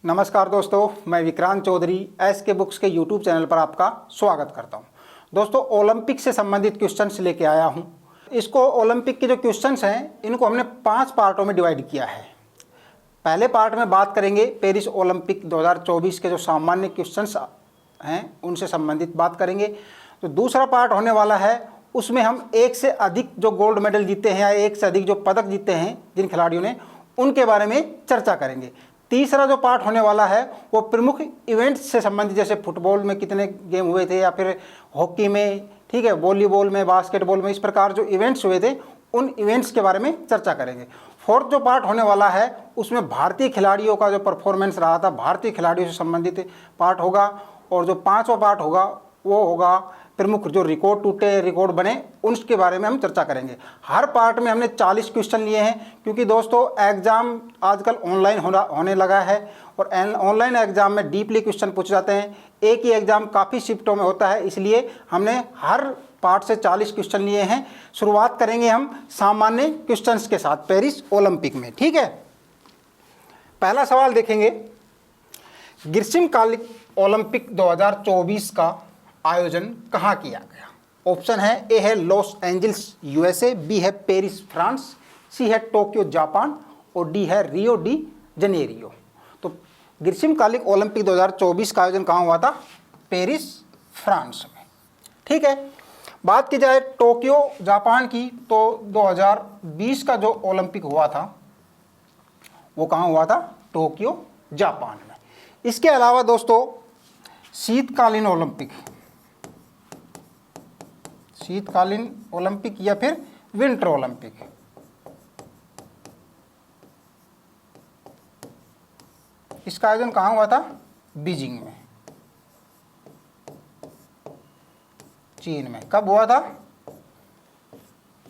नमस्कार दोस्तों, मैं विक्रांत चौधरी एसके बुक्स के यूट्यूब चैनल पर आपका स्वागत करता हूं। दोस्तों, ओलंपिक से संबंधित क्वेश्चंस लेके आया हूं। इसको ओलंपिक के जो क्वेश्चंस हैं इनको हमने 5 पार्टों में डिवाइड किया है। पहले पार्ट में बात करेंगे पेरिस ओलंपिक 2024 के जो सामान्य क्वेश्चंस हैं उनसे संबंधित बात करेंगे। तो दूसरा पार्ट होने वाला है, उसमें हम एक से अधिक जो गोल्ड मेडल जीते हैं या एक से अधिक जो पदक जीते हैं जिन खिलाड़ियों ने, उनके बारे में चर्चा करेंगे। तीसरा जो पार्ट होने वाला है वो प्रमुख इवेंट्स से संबंधित, जैसे फुटबॉल में कितने गेम हुए थे या फिर हॉकी में, ठीक है, वॉलीबॉल में, बास्केटबॉल में, इस प्रकार जो इवेंट्स हुए थे उन इवेंट्स के बारे में चर्चा करेंगे। फोर्थ जो पार्ट होने वाला है उसमें भारतीय खिलाड़ियों का जो परफॉर्मेंस रहा था, भारतीय खिलाड़ियों से संबंधित पार्ट होगा। और जो पाँचवा पार्ट होगा वो होगा प्रमुख जो रिकॉर्ड टूटे, रिकॉर्ड बने, उनके बारे में हम चर्चा करेंगे। हर पार्ट में हमने 40 क्वेश्चन लिए हैं, क्योंकि दोस्तों एग्ज़ाम आजकल ऑनलाइन होने लगा है और ऑनलाइन एग्ज़ाम में डीपली क्वेश्चन पूछे जाते हैं। एक ही एग्ज़ाम काफ़ी शिफ्टों में होता है, इसलिए हमने हर पार्ट से 40 क्वेश्चन लिए हैं। शुरुआत करेंगे हम सामान्य क्वेश्चंस के साथ पेरिस ओलंपिक में, ठीक है। पहला सवाल देखेंगे, ग्रीष्मकालिक ओलंपिक 2024 का आयोजन कहाँ किया गया? ऑप्शन है, ए है लॉस एंजल्स यूएसए, बी है पेरिस फ्रांस, सी है टोक्यो जापान और डी है रियो डी जनेरियो। तो ग्रीष्मकालिक ओलंपिक 2024 का आयोजन कहाँ हुआ था? पेरिस फ्रांस में, ठीक है। बात की जाए टोक्यो जापान की, तो 2020 का जो ओलंपिक हुआ था वो कहाँ हुआ था? टोक्यो जापान में। इसके अलावा दोस्तों शीतकालीन ओलंपिक या फिर विंटर ओलंपिक, इसका आयोजन कहाँ हुआ था? बीजिंग में, चीन में। कब हुआ था?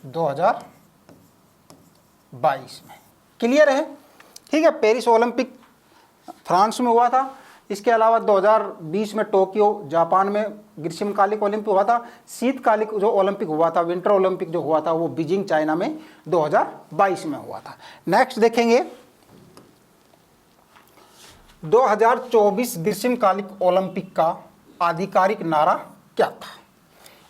2022 में। क्लियर है? ठीक है। पेरिस ओलंपिक फ्रांस में हुआ था। इसके अलावा 2020 में टोक्यो जापान में ग्रीष्मकालिक ओलंपिक हुआ था। शीतकालिक जो ओलंपिक हुआ था, विंटर ओलंपिक जो हुआ था, वो बीजिंग चाइना में 2022 में हुआ था। नेक्स्ट देखेंगे, 2024 ग्रीष्मकालिक ओलंपिक का आधिकारिक नारा क्या था?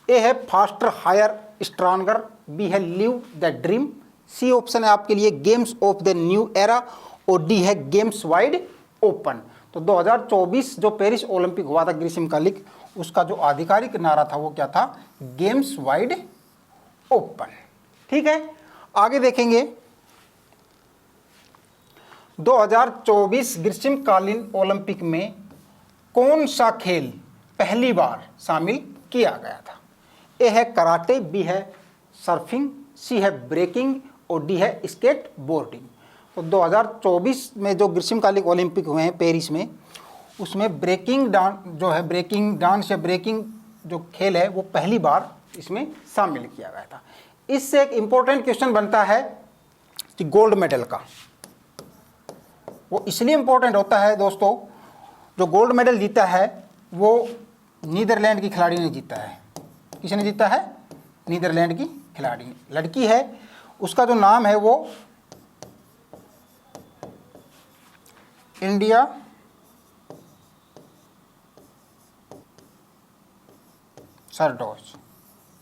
ए है फास्टर हायर स्ट्रॉन्गर, बी है live the dream, C option है आपके लिए games of the new era और डी है गेम्स वाइड ओपन। तो 2024 जो पेरिस ओलंपिक हुआ था ग्रीष्मकालिक, उसका जो आधिकारिक नारा था वो क्या था? गेम्स वाइड ओपन, ठीक है। आगे देखेंगे, 2024 ग्रीष्मकालीन ओलंपिक में कौन सा खेल पहली बार शामिल किया गया था? ए है कराटे, बी है सर्फिंग, सी है ब्रेकिंग और डी है स्केट बोर्डिंग। तो 2024 में जो ग्रीष्मकालिक ओलंपिक हुए हैं पेरिस में, उसमें ब्रेकिंग डांस या ब्रेकिंग जो खेल है वो पहली बार इसमें शामिल किया गया था। इससे एक इम्पोर्टेंट क्वेश्चन बनता है कि गोल्ड मेडल का, वो इसलिए इम्पोर्टेंट होता है दोस्तों, जो गोल्ड मेडल जीता है वो नीदरलैंड की खिलाड़ी ने जीता है। किसने जीता है? नीदरलैंड की खिलाड़ी, लड़की है। उसका जो नाम है वो इंडिया सरडोज,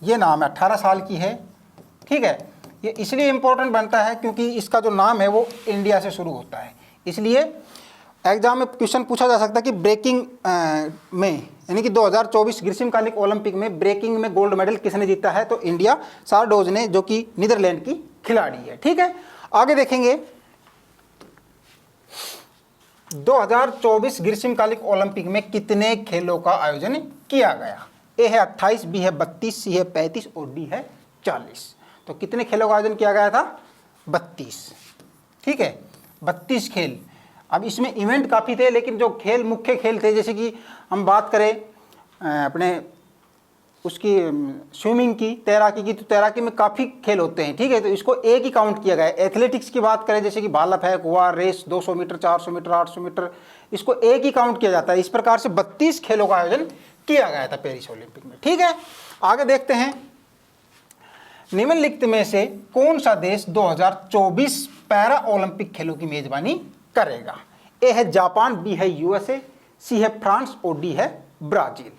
ये नाम है, 18 साल की है, ठीक है। ये इसलिए इम्पोर्टेंट बनता है क्योंकि इसका जो नाम है वो इंडिया से शुरू होता है। इसलिए एग्जाम में क्वेश्चन पूछा जा सकता है कि ब्रेकिंग में, यानी कि 2024 ग्रीष्मकालिक ओलंपिक में ब्रेकिंग में गोल्ड मेडल किसने जीता है? तो इंडिया सारडोज ने, जो कि नीदरलैंड की खिलाड़ी है, ठीक है। आगे देखेंगे, 2024 ग्रीष्मकालिक ओलंपिक में कितने खेलों का आयोजन किया गया? ए है 28, बी है 32, सी है 35 और डी है 40। तो कितने खेलों का आयोजन किया गया था? 32, ठीक है, 32 खेल। अब इसमें इवेंट काफ़ी थे, लेकिन जो खेल मुख्य खेल थे, जैसे कि हम बात करें अपने उसकी स्विमिंग की, तैराकी की, तो तैराकी में काफ़ी खेल होते हैं, ठीक है, तो इसको एक ही काउंट किया गया है। एथलेटिक्स की बात करें, जैसे कि भाला फेंक हुआ, रेस 200 मीटर, 400 मीटर, 800 मीटर, इसको एक ही काउंट किया जाता है। इस प्रकार से 32 खेलों का आयोजन किया गया था पेरिस ओलंपिक में, ठीक है। आगे देखते हैं, निम्नलिखित में से कौन सा देश 2024 पैरा ओलंपिक खेलों की मेजबानी करेगा? ए है जापान, बी है यूएसए, सी है फ्रांस और डी है ब्राजील।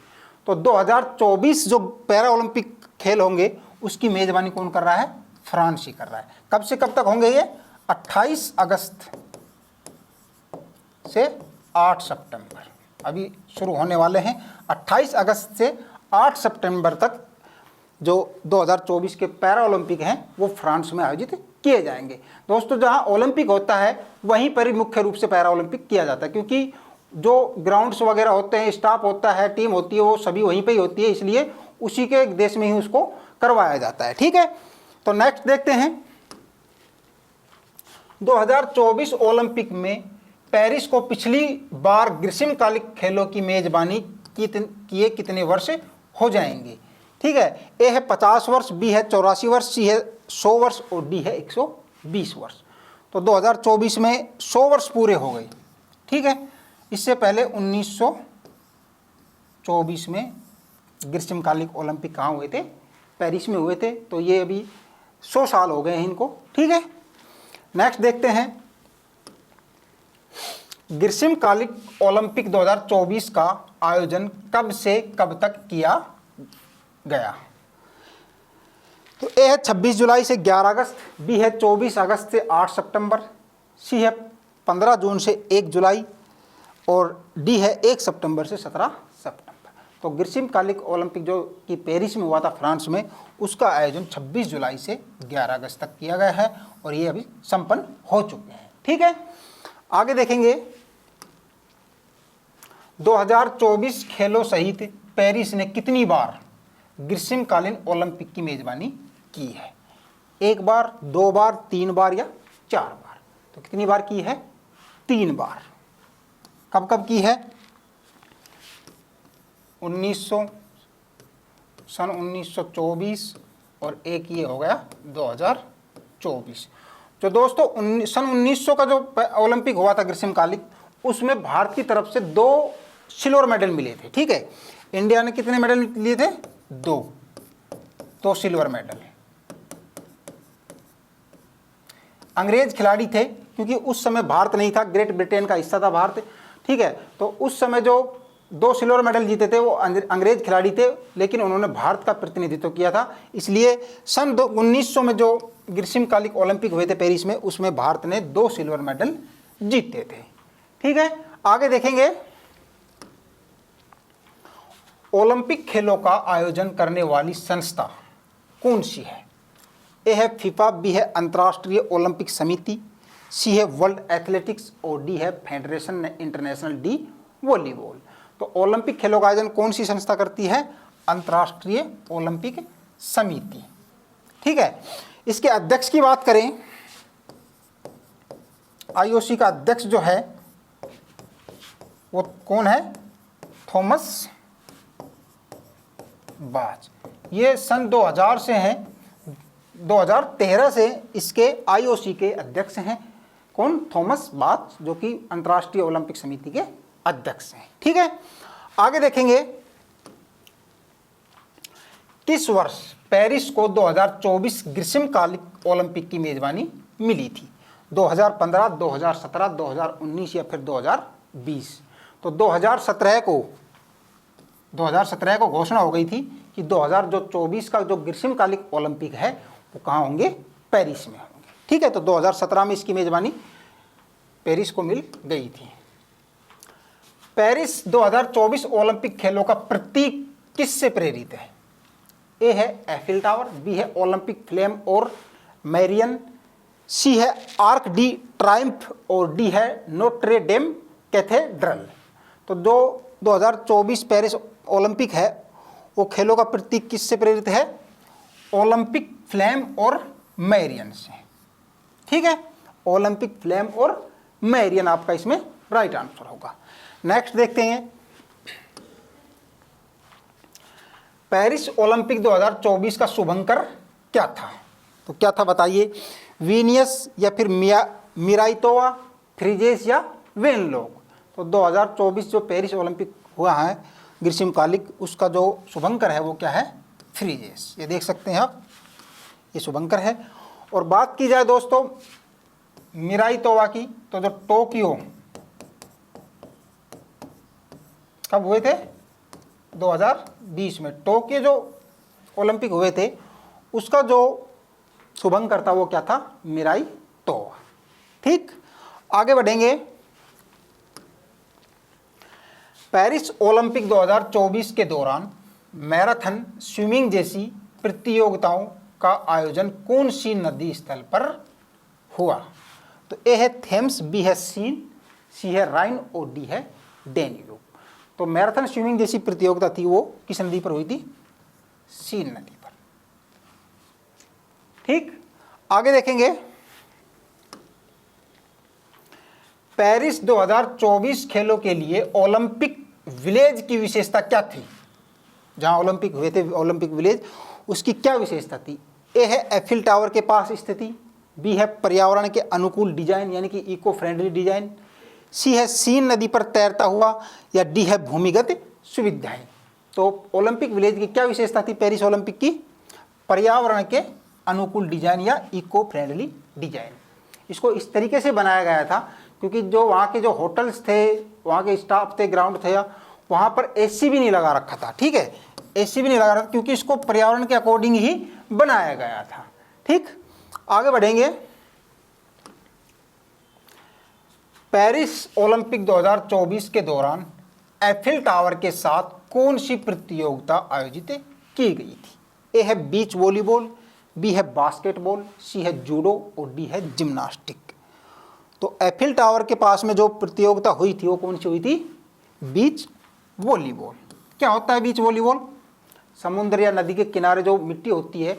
तो 2024 जो पैरा ओलंपिक खेल होंगे उसकी मेजबानी कौन कर रहा है? फ्रांस ही कर रहा है। कब से कब तक होंगे ये? 28 अगस्त से 8 सितंबर, अभी शुरू होने वाले हैं। 28 अगस्त से 8 सितंबर तक जो 2024 के पैरा ओलंपिक हैं वो फ्रांस में आयोजित किए जाएंगे। दोस्तों, जहां ओलंपिक होता है वहीं पर ही मुख्य रूप से पैरा ओलंपिक किया जाता है, क्योंकि जो ग्राउंड्स वगैरह होते हैं, स्टाफ होता है, टीम होती है, वो सभी वहीं पे ही होती है, इसलिए उसी के देश में ही उसको करवाया जाता है। ठीक है, तो नेक्स्ट देखते हैं 2024 ओलंपिक में पेरिस को पिछली बार ग्रीष्मकालिक खेलों की मेजबानी किए कितने वर्ष हो जाएंगे? ठीक है, ए है 50 वर्ष, बी है 84 वर्ष, सी है 100 वर्ष और डी है 120 वर्ष। तो 2024 में 100 वर्ष पूरे हो गए। ठीक है, इससे पहले 1924 में ग्रीष्मकालिक ओलंपिक कहाँ हुए थे? पेरिस में हुए थे। तो ये अभी 100 साल हो गए हैं इनको। ठीक है, नेक्स्ट देखते हैं ग्रीष्मकालिक ओलंपिक 2024 का आयोजन कब से कब तक किया गया? तो ए है 26 जुलाई से 11 अगस्त, बी है 24 अगस्त से 8 सितंबर, सी है 15 जून से 1 जुलाई और डी है 1 सितंबर से 17 सितंबर। तो ग्रीष्मकालिक ओलंपिक जो कि पेरिस में हुआ था फ्रांस में, उसका आयोजन 26 जुलाई से 11 अगस्त तक किया गया है और ये अभी संपन्न हो चुके हैं। ठीक है, आगे देखेंगे 2024 खेलों सहित पेरिस ने कितनी बार ग्रीष्मकालीन ओलंपिक की मेजबानी की है? 1 बार, 2 बार, 3 बार या 4 बार? तो कितनी बार की है? 3 बार। कब कब की है? सन 1924 और एक ये हो गया 2024। जो दोस्तों सन 1900 का जो ओलंपिक हुआ था ग्रीष्मकालिक, उसमें भारत की तरफ से 2 सिल्वर मेडल मिले थे। ठीक है, इंडिया ने कितने मेडल लिए थे? 2 सिल्वर मेडल। अंग्रेज खिलाड़ी थे, क्योंकि उस समय भारत नहीं था, ग्रेट ब्रिटेन का हिस्सा था भारत। ठीक है, तो उस समय जो 2 सिल्वर मेडल जीते थे वो अंग्रेज खिलाड़ी थे, लेकिन उन्होंने भारत का प्रतिनिधित्व किया था। इसलिए सन 1900 में जो ग्रीष्मकालिक ओलंपिक हुए थे पेरिस में, उसमें भारत ने 2 सिल्वर मेडल जीते थे। ठीक है, आगे देखेंगे ओलंपिक खेलों का आयोजन करने वाली संस्था कौन सी है? ए है फीफा, बी है अंतर्राष्ट्रीय ओलंपिक समिति, सी है वर्ल्ड एथलेटिक्स और डी है फेडरेशन इंटरनेशनल डी वॉलीबॉल। तो ओलंपिक खेलों का आयोजन कौन सी संस्था करती है? अंतर्राष्ट्रीय ओलंपिक समिति। ठीक है, इसके अध्यक्ष की बात करें, आईओसी का अध्यक्ष जो है वो कौन है? थॉमस बाच। ये सन 2000 से हैं, 2013 से इसके आईओसी के अध्यक्ष हैं। कौन? थॉमस बाच, जो कि अंतर्राष्ट्रीय ओलंपिक समिति के अध्यक्ष हैं। ठीक है, आगे देखेंगे किस वर्ष पेरिस को 2024 ग्रीष्मकालिक ओलंपिक की मेजबानी मिली थी? 2015, 2017, 2019 या फिर 2020? तो 2017 को घोषणा हो गई थी कि 2024 का जो ग्रीष्मकालिक ओलंपिक है वो कहाँ होंगे? पेरिस में होंगे। ठीक है, तो 2017 में इसकी मेजबानी पेरिस को मिल गई थी। पेरिस 2024 ओलंपिक खेलों का प्रतीक किससे प्रेरित है? ए है एफिल टावर, बी है ओलंपिक फ्लेम और मैरियन, सी है आर्क डी ट्रायम्फ और डी है नोट्रे डेम कैथेड्रल। तो जो 2024 पेरिस ओलंपिक है वो खेलों का प्रतीक किससे प्रेरित है? ओलंपिक फ्लेम और मैरियन से। ठीक है, ओलंपिक फ्लेम और मैरियन आपका इसमें राइट आंसर होगा। नेक्स्ट देखते हैं पेरिस ओलंपिक 2024 का शुभंकर क्या था? तो क्या था बताइए? वीनियस या फिर मिराइतोवा, फ्रीजेस या वेनलॉग? तो 2024 जो पेरिस ओलंपिक हुआ है ग्रीष्मकालिक, उसका जो शुभंकर है वो क्या है? फ्रीजेस। ये देख सकते हैं आप, ये शुभंकर है। और बात की जाए दोस्तों मिराइतोवा की, तो जो टोक्यो कब हुए थे? 2020 में। टोक्यो जो ओलंपिक हुए थे उसका जो शुभंकर था वो क्या था? मिराई तोवा। ठीक, आगे बढ़ेंगे। पेरिस ओलंपिक 2024 के दौरान मैराथन, स्विमिंग जैसी प्रतियोगिताओं का आयोजन कौन सी नदी स्थल पर हुआ? तो ए है थेम्स, बी है सीन, सी है राइन और डी है डेन्यूब। तो मैराथन स्विमिंग जैसी प्रतियोगिता थी वो किस नदी पर हुई थी? सीन नदी पर। ठीक, आगे देखेंगे। पेरिस 2024 खेलों के लिए ओलंपिक विलेज की विशेषता क्या थी? जहां ओलंपिक हुए थे, ओलंपिक विलेज, उसकी क्या विशेषता थी? ए है एफिल टावर के पास स्थिति, बी है पर्यावरण के अनुकूल डिजाइन यानी कि इको फ्रेंडली डिजाइन, सी है सीन नदी पर तैरता हुआ, या डी है भूमिगत सुविधाएं। तो ओलंपिक विलेज की क्या विशेषता थी पेरिस ओलंपिक की? पर्यावरण के अनुकूल डिजाइन या इको फ्रेंडली डिजाइन। इसको इस तरीके से बनाया गया था क्योंकि जो वहाँ के जो होटल्स थे, वहाँ के स्टाफ थे, ग्राउंड थे, वहाँ पर एसी भी नहीं लगा रखा था। ठीक है, एसी भी नहीं लगा रखा क्योंकि इसको पर्यावरण के अकॉर्डिंग ही बनाया गया था। ठीक, आगे बढ़ेंगे। पेरिस ओलंपिक 2024 के दौरान एफिल टावर के साथ कौन सी प्रतियोगिता आयोजित की गई थी? ए है बीच वॉलीबॉल, बी है बास्केटबॉल, सी है जूडो और डी है जिम्नास्टिक। तो एफिल टावर के पास में जो प्रतियोगिता हुई थी वो कौन सी हुई थी? Beach volleyball. क्या होता है बीच वॉलीबॉल? समुद्र या नदी के किनारे जो मिट्टी होती है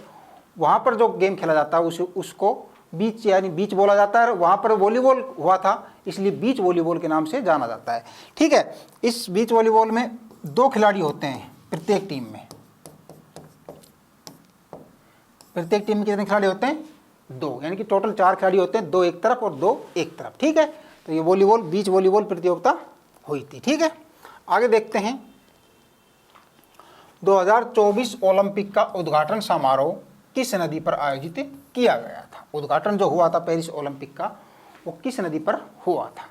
वहाँ पर जो गेम खेला जाता है उसको बीच यानी बीच बोला जाता है। वहाँ पर वॉलीबॉल हुआ था इसलिए बीच वॉलीबॉल के नाम से जाना जाता है। ठीक है, इस बीच वॉलीबॉल में 2 खिलाड़ी होते हैं प्रत्येक टीम में। प्रत्येक टीम में कितने खिलाड़ी होते हैं? 2, यानी कि टोटल 4 खिलाड़ी होते हैं, 2 एक तरफ और 2 एक तरफ। ठीक है, तो ये वॉलीबॉल, बीच वॉलीबॉल प्रतियोगिता हुई थी। ठीक है, आगे देखते हैं। 2024 ओलंपिक का उद्घाटन समारोह किस नदी पर आयोजित किया गया था? उद्घाटन जो हुआ था पेरिस ओलंपिक का वो किस नदी पर हुआ था?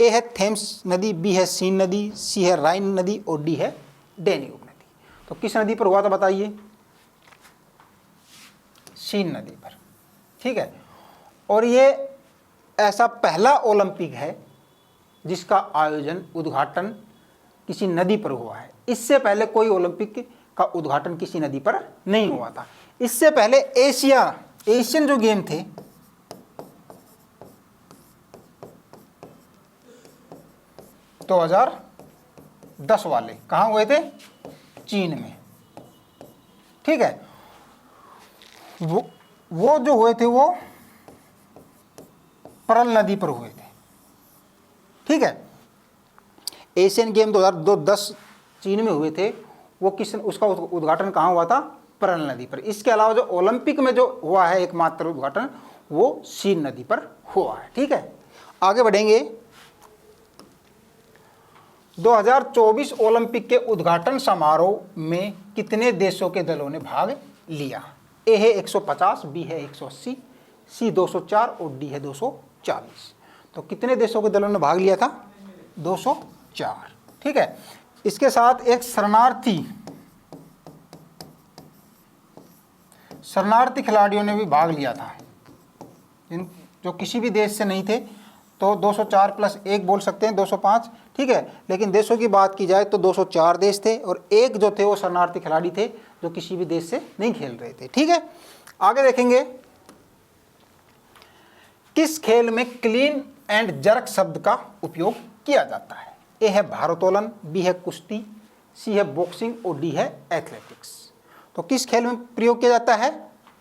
ए है थेम्स नदी, बी है सीन नदी, सी है राइन नदी और डी है डेन्यूब नदी। तो किस नदी पर हुआ था बताइए? सीन नदी पर। ठीक है, और ये ऐसा पहला ओलंपिक है जिसका आयोजन, उद्घाटन किसी नदी पर हुआ है। इससे पहले कोई ओलंपिक का उद्घाटन किसी नदी पर नहीं हुआ था। इससे पहले एशियन जो गेम थे, तो 2010 वाले कहाँ हुए थे? चीन में। ठीक है, वो जो हुए थे वो परल नदी पर हुए थे। ठीक है, एशियन गेम 2010 चीन में हुए थे, वो उसका उद्घाटन कहाँ हुआ था? परल नदी पर। इसके अलावा जो ओलंपिक में जो हुआ है एकमात्र उद्घाटन वो सीन नदी पर हुआ है। ठीक है, आगे बढ़ेंगे। 2024 ओलंपिक के उद्घाटन समारोह में कितने देशों के दलों ने भाग लिया? ए है 150, बी है 180, सी 204 और डी है 240। तो कितने देशों के दलों ने भाग लिया था? 204। ठीक है, इसके साथ एक शरणार्थी खिलाड़ियों ने भी भाग लिया था, जो किसी भी देश से नहीं थे। तो 204 प्लस 1 बोल सकते हैं, 205। ठीक है, लेकिन देशों की बात की जाए तो 204 देश थे और एक जो थे वो शरणार्थी खिलाड़ी थे जो किसी भी देश से नहीं खेल रहे थे। ठीक है, आगे देखेंगे। किस खेल में क्लीन एंड जर्क शब्द का उपयोग किया जाता है? ए है भारोत्तोलन, बी है कुश्ती, सी है बॉक्सिंग और डी है एथलेटिक्स। तो किस खेल में प्रयोग किया जाता है?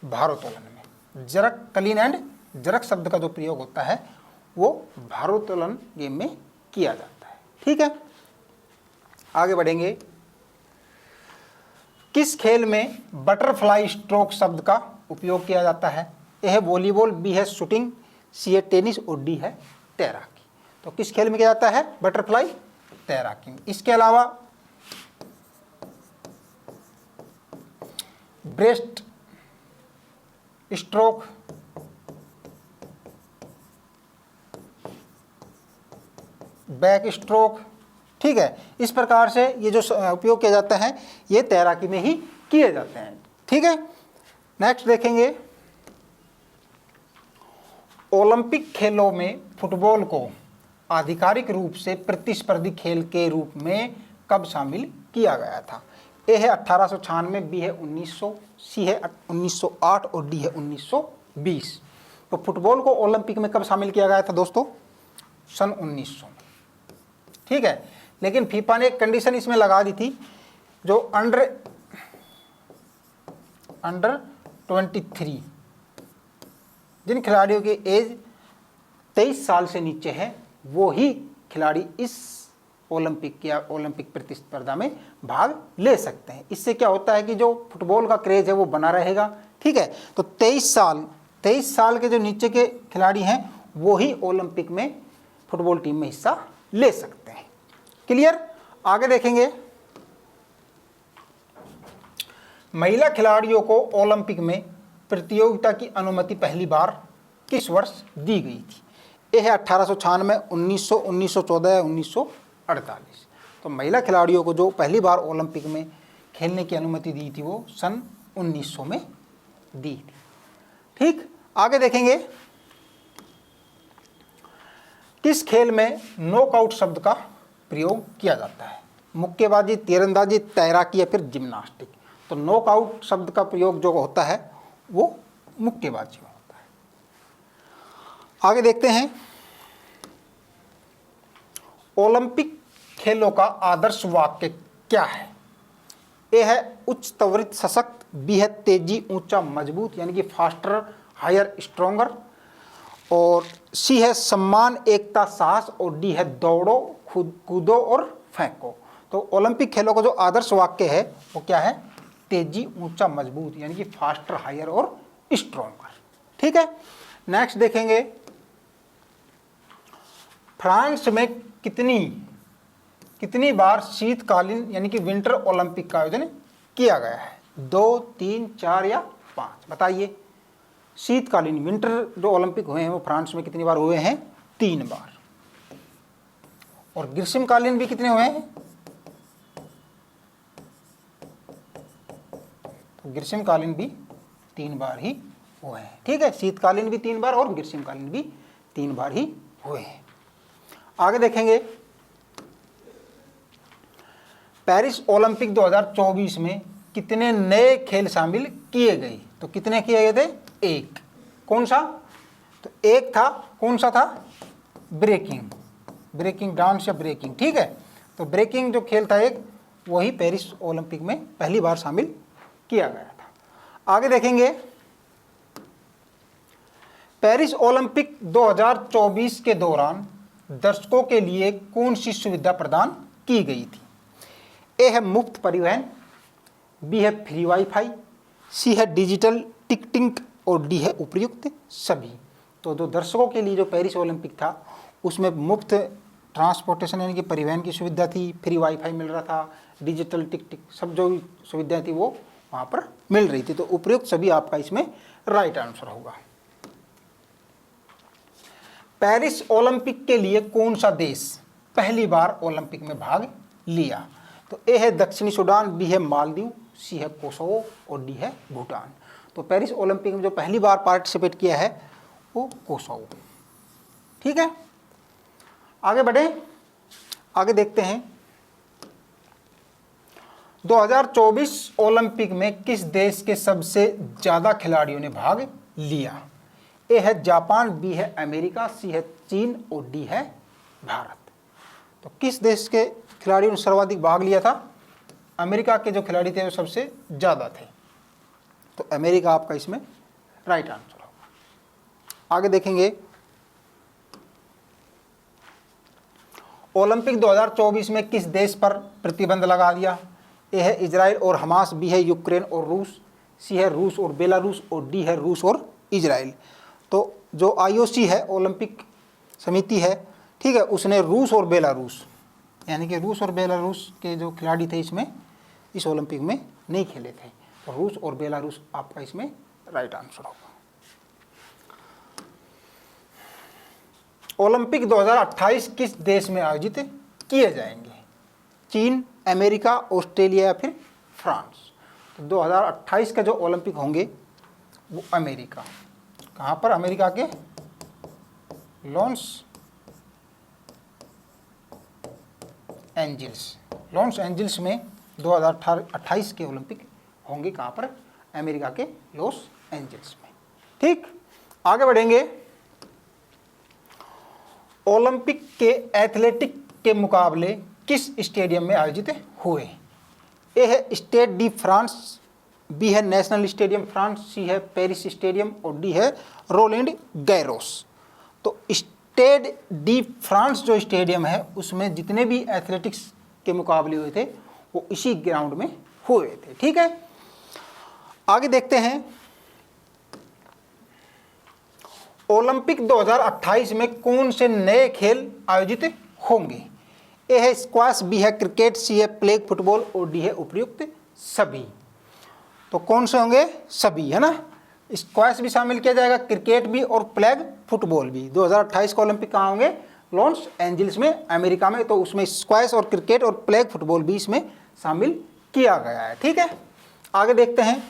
भारोत्तोलन में। जर्क, क्लीन एंड जर्क शब्द का जो प्रयोग होता है वो भारोत्तोलन गेम में किया जाता है। ठीक है, आगे बढ़ेंगे। किस खेल में बटरफ्लाई स्ट्रोक शब्द का उपयोग किया जाता है? ए है वॉलीबॉल, बी है शूटिंग, सी है टेनिस और डी है तैराकी। तो किस खेल में किया जाता है? बटरफ्लाई तैराकी में। इसके अलावा ब्रेस्ट स्ट्रोक, बैक स्ट्रोक, ठीक है, इस प्रकार से ये जो उपयोग किया जाता है ये तैराकी में ही किए जाते हैं। ठीक है, नेक्स्ट देखेंगे, ओलंपिक खेलों में फुटबॉल को आधिकारिक रूप से प्रतिस्पर्धी खेल के रूप में कब शामिल किया गया था? ए है 1896, बी है 1900, सी है 1908 और डी है 1920। तो फुटबॉल को ओलंपिक में कब शामिल किया गया था दोस्तों? सन 1900 में। ठीक है, लेकिन फीफा ने एक कंडीशन इसमें लगा दी थी, जो अंडर 23 जिन खिलाड़ियों की एज 23 साल से नीचे है वो ही खिलाड़ी इस ओलंपिक प्रतिस्पर्धा में भाग ले सकते हैं। इससे क्या होता है कि जो फुटबॉल का क्रेज है वो बना रहेगा। ठीक है, तो 23 साल के जो नीचे के खिलाड़ी हैं वो ही ओलंपिक में फुटबॉल टीम में हिस्सा ले सकते हैं। क्लियर? आगे देखेंगे, महिला खिलाड़ियों को ओलंपिक में प्रतियोगिता की अनुमति पहली बार किस वर्ष दी गई थी? ए है 1896, 1900, 1914 या 1948। तो महिला खिलाड़ियों को जो पहली बार ओलंपिक में खेलने की अनुमति दी थी वो सन 1900 में दी थी। ठीक, आगे देखेंगे, किस खेल में नॉकआउट शब्द का प्रयोग किया जाता है? मुक्केबाजी, तीरंदाजी, तैराकी या फिर जिम्नास्टिक? तो नॉकआउट शब्द का प्रयोग जो होता है वो मुक्केबाजी में होता है। आगे देखते हैं, ओलंपिक खेलों का आदर्श वाक्य क्या है? ए है उच्च, त्वरित, सशक्त, बी है तेजी, ऊंचा, मजबूत यानी कि फास्टर, हायर, स्ट्रोंगर, और सी है सम्मान, एकता, साहस, और डी है दौड़ो, कूदो और फेंको। तो ओलंपिक खेलों का जो आदर्श वाक्य है वो क्या है? तेजी, ऊंचा, मजबूत यानी कि फास्टर, हायर और स्ट्रोंगर। ठीक है, नेक्स्ट देखेंगे, फ्रांस में कितनी बार शीतकालीन यानी कि विंटर ओलंपिक का आयोजन किया गया है? 2, 3, 4 या 5? बताइए। शीतकालीन विंटर जो ओलंपिक हुए हैं वो फ्रांस में कितनी बार हुए हैं? 3 बार। और ग्रीष्मकालीन भी कितने हुए हैं? तो ग्रीष्मकालीन भी 3 बार ही हुए हैं। ठीक है, शीतकालीन भी 3 बार और ग्रीष्मकालीन भी 3 बार ही हुए हैं। आगे देखेंगे, पेरिस ओलंपिक 2024 में कितने नए खेल शामिल किए गए? तो कितने किए गए थे? 1। कौन सा? तो एक था, कौन सा था? ब्रेकिंग डांस या ब्रेकिंग। ठीक है, तो ब्रेकिंग जो खेल था एक, वही पेरिस ओलंपिक में पहली बार शामिल किया गया था। आगे देखेंगे, पेरिस ओलंपिक 2024 के दौरान दर्शकों के लिए कौन सी सुविधा प्रदान की गई थी? ए है मुफ्त परिवहन, बी है फ्री वाईफाई, सी है डिजिटल टिकटिंग और डी है उपयुक्त सभी। तो जो दर्शकों के लिए जो पेरिस ओलंपिक था उसमें मुफ्त ट्रांसपोर्टेशन यानी कि परिवहन की सुविधा थी, फ्री वाईफाई मिल रहा था, डिजिटल टिकटिंग, सब जो सुविधाएं थी वो वहाँ पर मिल रही थी। तो उपयुक्त सभी आपका इसमें राइट आंसर होगा। पेरिस ओलंपिक के लिए कौन सा देश पहली बार ओलंपिक में भाग लिया? तो ए है दक्षिणी सूडान, बी है मालदीव, सी है कोसोवो और डी है भूटान। तो पेरिस ओलंपिक में जो पहली बार पार्टिसिपेट किया है वो कोसोवो। ठीक है, आगे बढ़े, आगे देखते हैं, 2024 ओलंपिक में किस देश के सबसे ज़्यादा खिलाड़ियों ने भाग लिया? ए है जापान, बी है अमेरिका, सी है चीन और डी है भारत। तो किस देश के खिलाड़ियों ने सर्वाधिक भाग लिया था? अमेरिका के जो खिलाड़ी थे वो सबसे ज़्यादा थे। तो अमेरिका आपका इसमें राइट आंसर होगा। आगे देखेंगे, ओलंपिक 2024 में किस देश पर प्रतिबंध लगा दिया? ए है इजराइल और हमास, बी है यूक्रेन और रूस, सी है रूस और बेलारूस और डी है रूस और इजराइल। तो जो IOC है, ओलंपिक समिति है, ठीक है, उसने रूस और बेलारूस यानी कि रूस और बेलारूस के जो खिलाड़ी थे इसमें इस ओलंपिक में नहीं खेले थे। तो रूस और बेलारूस आपका इसमें राइट आंसर होगा। ओलंपिक 2028 किस देश में आयोजित किए जाएंगे? चीन, अमेरिका, ऑस्ट्रेलिया या फिर फ्रांस। तो 2028 का जो ओलंपिक होंगे वो अमेरिका, कहाँ पर, अमेरिका के लॉस एंजल्स में 2028 के ओलंपिक होंगे, कहाँ पर, अमेरिका के लॉस एंजल्स में। ठीक, आगे बढ़ेंगे। ओलंपिक के एथलेटिक के मुकाबले किस स्टेडियम में आयोजित हुए? ए है स्टेड डी फ्रांस, बी है नेशनल स्टेडियम फ्रांस, सी है पेरिस स्टेडियम और डी है रोलैंड गैरोस। तो स्टेड डी फ्रांस जो स्टेडियम है उसमें जितने भी एथलेटिक्स के मुकाबले हुए थे वो इसी ग्राउंड में हुए थे। ठीक है, आगे देखते हैं। ओलंपिक 2028 में कौन से नए खेल आयोजित होंगे? ए है स्क्वाश, बी है क्रिकेट, सी है फ्लैग फुटबॉल और डी है उपयुक्त सभी। तो कौन से होंगे? सभी, है ना। स्क्वाश भी शामिल किया जाएगा, क्रिकेट भी और फ्लैग फुटबॉल भी। 2028 का ओलंपिक कहाँ होंगे? लॉस एंजल्स में, अमेरिका में। तो उसमें स्क्वाश और क्रिकेट और फ्लैग फुटबॉल भी इसमें शामिल किया गया है। ठीक है, आगे देखते हैं।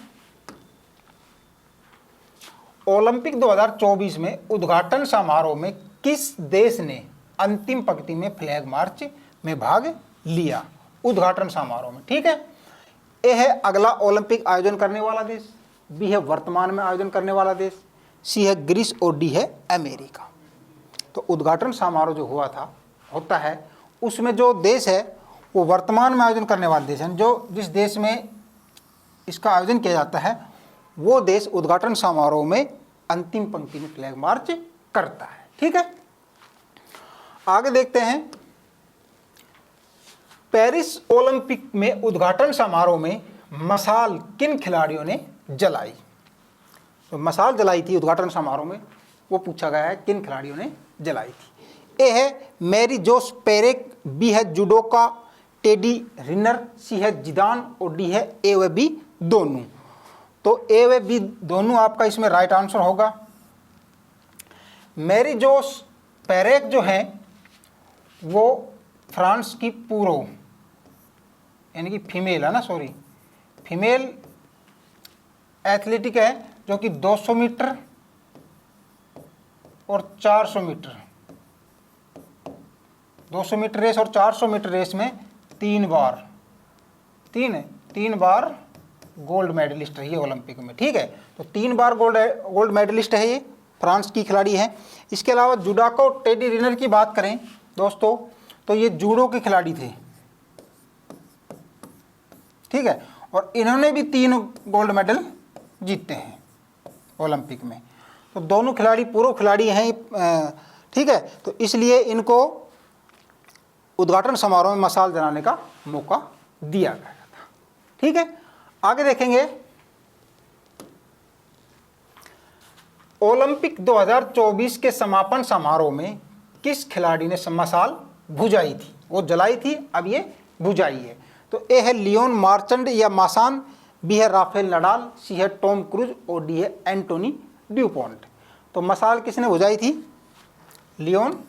ओलंपिक 2024 में उद्घाटन समारोह में किस देश ने अंतिम पंक्ति में फ्लैग मार्च में भाग लिया? उद्घाटन समारोह में। ठीक है, ए है अगला ओलंपिक आयोजन करने वाला देश, बी है वर्तमान में आयोजन करने वाला देश, सी है ग्रीस और डी है अमेरिका। तो उद्घाटन समारोह जो होता है उसमें जो देश है वो वर्तमान में आयोजन करने वाले देश हैं। जो जिस देश में इसका आयोजन किया जाता है वो देश उद्घाटन समारोह में अंतिम पंक्ति में फ्लैग मार्च करता है। ठीक है, आगे देखते हैं। पेरिस ओलंपिक में उद्घाटन समारोह में मशाल किन खिलाड़ियों ने जलाई? तो मशाल जलाई थी उद्घाटन समारोह में, वो पूछा गया है किन खिलाड़ियों ने जलाई थी। ए है मैरी जोस पेरेक, बी है जुडोका टेडी रिनर, सी है जिदान और डी है ए व बी दोनों। तो ए व बी दोनों आपका इसमें राइट आंसर होगा। मैरी जोस पेरेक जो है वो फ्रांस की पूर्व यानी कि फीमेल है ना, फीमेल एथलेटिक है जो कि 200 मीटर और 400 मीटर 200 मीटर रेस और 400 मीटर रेस में तीन बार गोल्ड मेडलिस्ट रही है ओलंपिक में। ठीक है, तो 3 बार गोल्ड मेडलिस्ट है, ये फ्रांस की खिलाड़ी है। इसके अलावा जुडाको टेडी रिनर की बात करें दोस्तों तो ये जूडो के खिलाड़ी थे। ठीक है, और इन्होंने भी 3 गोल्ड मेडल जीते हैं ओलंपिक में। तो दोनों खिलाड़ी पूर्व खिलाड़ी हैं। ठीक है, तो इसलिए इनको उद्घाटन समारोह में मशाल जलाने का मौका दिया गया था। ठीक है, आगे देखेंगे। ओलंपिक 2024 के समापन समारोह में किस खिलाड़ी ने मशाल बुझाई थी? वो जलाई थी, अब ये बुझाई है। तो ए है लियोन मार्चेंट या मासान, बी है राफेल नडाल, सी है टॉम क्रूज और डी है एंटोनी ड्यूपॉन्ट। तो मशाल किसने बुझाई थी? लियोन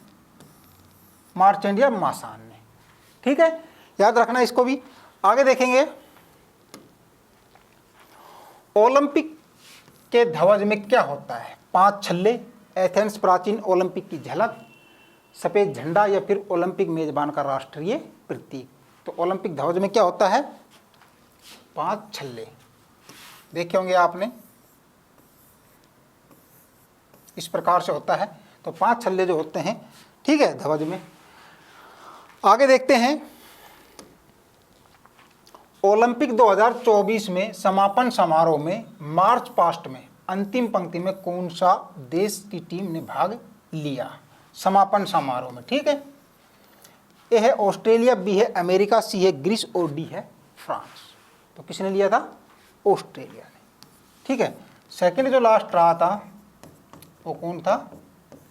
मार्चेंट या मासान ने। ठीक है, याद रखना इसको भी। आगे देखेंगे। ओलंपिक के ध्वज में क्या होता है? 5 छल्ले, एथेंस प्राचीन ओलंपिक की झलक, सफ़ेद झंडा या फिर ओलंपिक मेजबान का राष्ट्रीय प्रतीक। तो ओलंपिक ध्वज में क्या होता है? 5 छल्ले देखे होंगे आपने, इस प्रकार से होता है। तो 5 छल्ले जो होते हैं, ठीक है, ध्वज में। आगे देखते हैं। ओलंपिक 2024 में समापन समारोह में मार्च पास्ट में अंतिम पंक्ति में कौन सा देश की टीम ने भाग लिया समापन समारोह में? ठीक है, ए है ऑस्ट्रेलिया, बी है अमेरिका, सी है ग्रीस और डी है फ्रांस। तो किसने लिया था? ऑस्ट्रेलिया ने। ठीक है, सेकंड जो लास्ट रहा था वो कौन था?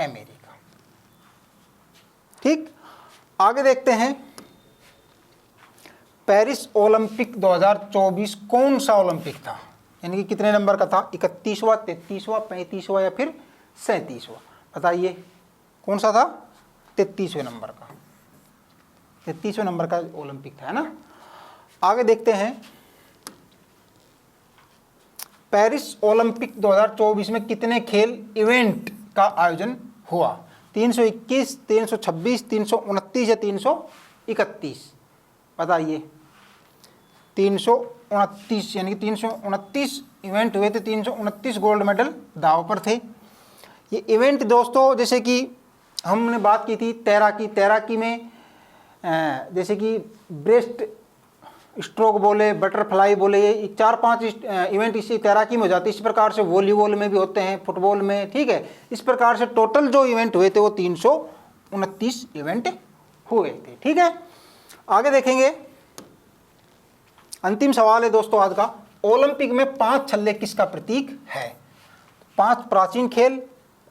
अमेरिका। ठीक, आगे देखते हैं। पेरिस ओलंपिक 2024 कौन सा ओलंपिक था? यानी कि कितने नंबर का था? 31वां, 33वां, 35वां या फिर 37वां? बताइए कौन सा था? 33वें नंबर का। 33वें नंबर का ओलंपिक था, है ना। आगे देखते हैं, पेरिस ओलंपिक 2024 में कितने खेल इवेंट का आयोजन हुआ? 321, 326, 329 या 331? बताइए। 329, यानी कि 329 इवेंट हुए थे, 329 गोल्ड मेडल दांव पर थे। ये इवेंट दोस्तों, जैसे कि हमने बात की थी तैराकी में जैसे कि ब्रेस्ट स्ट्रोक बोले, बटरफ्लाई बोले, ये 4-5 इवेंट इसी तैराकी में हो जाते हैं। इस प्रकार से वॉलीबॉल में भी होते हैं, फुटबॉल में, ठीक है। इस प्रकार से टोटल जो इवेंट हुए थे वो 329 इवेंट हुए थे, ठीक है। आगे देखेंगे, अंतिम सवाल है दोस्तों आज का, ओलंपिक में 5 छल्ले किसका प्रतीक है? 5 प्राचीन खेल,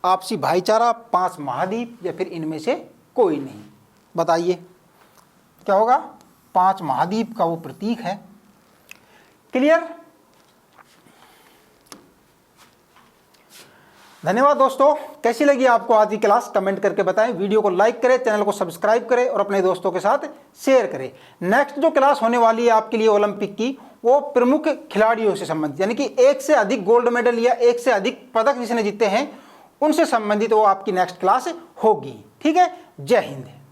आपसी भाईचारा, 5 महाद्वीप, या फिर इनमें से कोई नहीं? बताइए क्या होगा? 5 महाद्वीप का वो प्रतीक है। क्लियर? धन्यवाद दोस्तों। कैसी लगी आपको आज की क्लास? कमेंट करके बताएं। वीडियो को लाइक करें, चैनल को सब्सक्राइब करें और अपने दोस्तों के साथ शेयर करें। नेक्स्ट जो क्लास होने वाली है आपके लिए ओलंपिक की, वो प्रमुख खिलाड़ियों से संबंधित, यानी कि एक से अधिक गोल्ड मेडल या एक से अधिक पदक जिसने जीते हैं उनसे संबंधित वो आपकी नेक्स्ट क्लास होगी, ठीक है। जय हिंद।